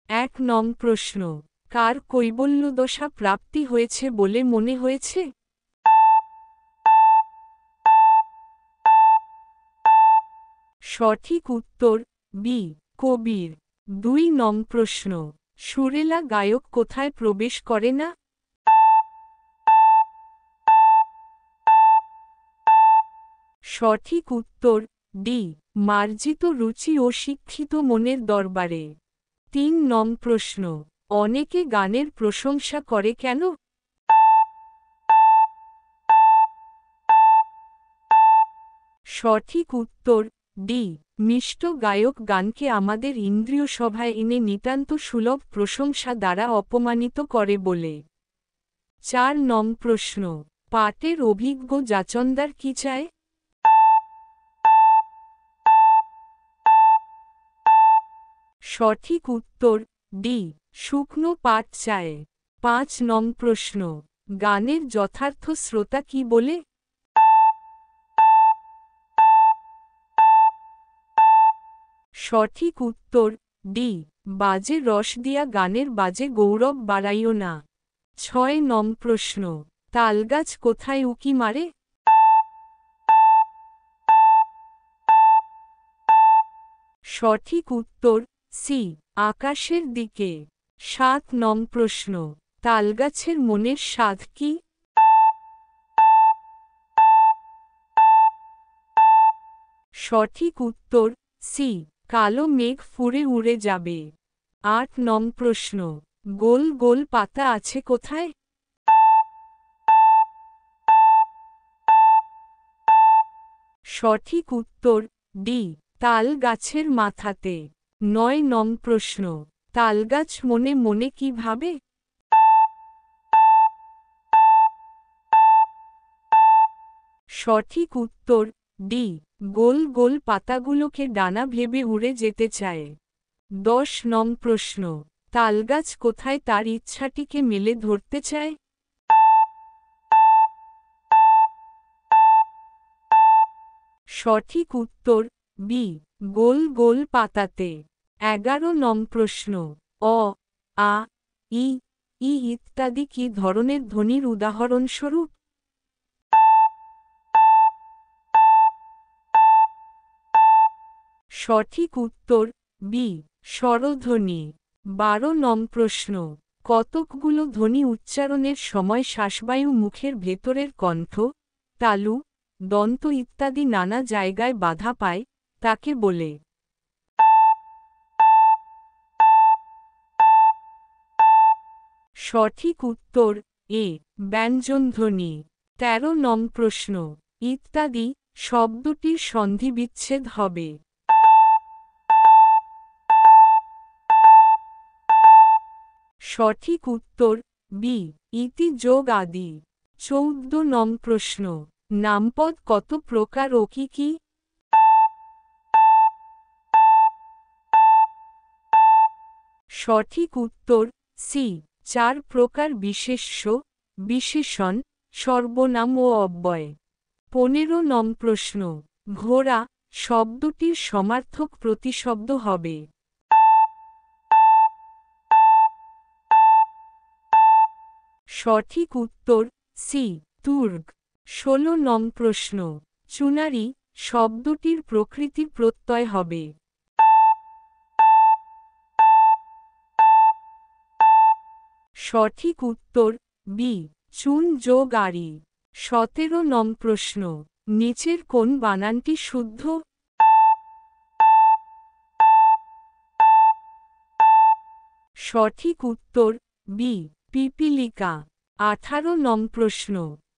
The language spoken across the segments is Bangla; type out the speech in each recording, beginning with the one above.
এক নং প্রশ্ন, কার কৈবল্যদশা প্রাপ্তি হয়েছে বলে মনে হয়েছে? সঠিক উত্তর বি, কবির। ২ নং প্রশ্ন, সুরেলা গায়ক কোথায় প্রবেশ করে না? সঠিক উত্তর ডি, মার্জিত রুচি ও শিক্ষিত মনের দরবারে। ৩ নং প্রশ্ন, অনেকে গানের প্রশংসা করে কেন? সঠিক উত্তর ডি, মিষ্ট গায়ক গানকে আমাদের ইন্দ্রিয় সভায় এনে নিতান্ত সুলভ প্রশংসা দ্বারা অপমানিত করে বলে। ৪ নং প্রশ্ন, পাটের অভিজ্ঞ যাচনদার কি চায়? সঠিক উত্তর ডি, শুকনো পাট চায়। ৫ নং প্রশ্ন, গানের যথার্থ শ্রোতা কি বলে? সঠিক উত্তর ডি, বাজে রস দিয়া গানের বাজে গৌরব বাড়াইও না। ৬ নং প্রশ্ন, তালগাছ কোথায় উকি মারে? সঠিক উত্তর সি, আকাশের দিকে। ৭ নং প্রশ্ন, তালগাছের মনের স্বাদ কি? সঠিক উত্তর সি, কালো মেঘ ফুঁড়ে উড়ে যাবে। ৮ নং প্রশ্ন, গোল গোল পাতা আছে কোথায়? সঠিক উত্তর ডি, তাল গাছের মাথাতে। ৯ নং প্রশ্ন, তালগাছ মনে মনে কি ভাবে? সঠিক উত্তর ডি, গোল গোল পাতাগুলোকে ডানা ভেবে উড়ে যেতে চায়। ১০ নং প্রশ্ন, তালগাছ কোথায় তার ইচ্ছাটিকে মেলে ধরতে চায়? সঠিক উত্তর বি, গোল গোল পাতাতে। ১১ নং প্রশ্ন, অ, আ, ই, ই ইত্যাদি কি ধরনের ধ্বনির উদাহরণস্বরূপ? সঠিক উত্তর বি, স্বরধ্বনি। ১২ নং প্রশ্ন, কতকগুলো ধ্বনি উচ্চারণের সময় শ্বাসবায়ু মুখের ভেতরের কণ্ঠ, তালু, দন্ত ইত্যাদি নানা জায়গায় বাধা পায়, তাকে বলে? সঠিক উত্তর এ, ব্যঞ্জনধ্বনি। ১৩ নং প্রশ্ন, ইত্যাদি শব্দটির সন্ধিবিচ্ছেদ হবে? সঠিক উত্তর বি, ইতি যোগ আদি। ১৪ নং প্রশ্ন, নামপদ কত প্রকার ও কি কি? সঠিক উত্তর সি, ৪ প্রকার: বিশেষ্য, বিশেষণ, সর্বনাম ও অব্যয়। ১৫ নং প্রশ্ন, ঘোড়া শব্দটির সমার্থক প্রতিশব্দ হবে? সঠিক উত্তর সি, তুর্গ। ১৬ নং প্রশ্ন, চুনারি শব্দটির প্রকৃতি প্রত্যয় হবে? সঠিক উত্তর বি, চুন যোগ আরি। ১৭ নং প্রশ্ন, নিচের কোন বানানটি শুদ্ধ? সঠিক উত্তর বি, পিপীলিকা। ১৮ নং প্রশ্ন,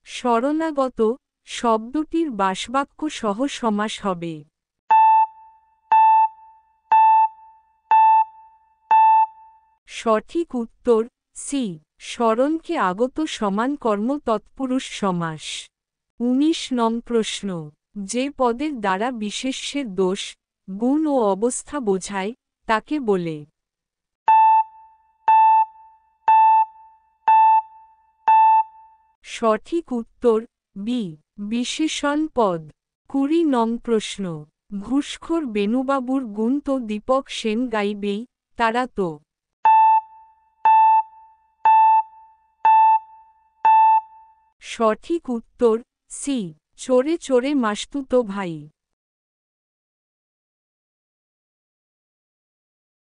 শরণাগত শব্দটির বাসবাক্য সহ সমাস হবে? সঠিক উত্তর সি, শরণকে আগত সমান কর্ম তৎপুরুষ সমাস। ১৯ নং প্রশ্ন, যে পদের দ্বারা বিশেষ্যের দোষ, গুণ ও অবস্থা বোঝায়, তাকে বলে? সঠিক উত্তর বি, বিশেষণ পদ। ২০ নং প্রশ্ন, ঘুষখোর বেণুবাবুর গুণ তো দীপক সেন গাইবেই, তারা তো সঠিক উত্তর সি চোরে চোরে মাসতুতো ভাই।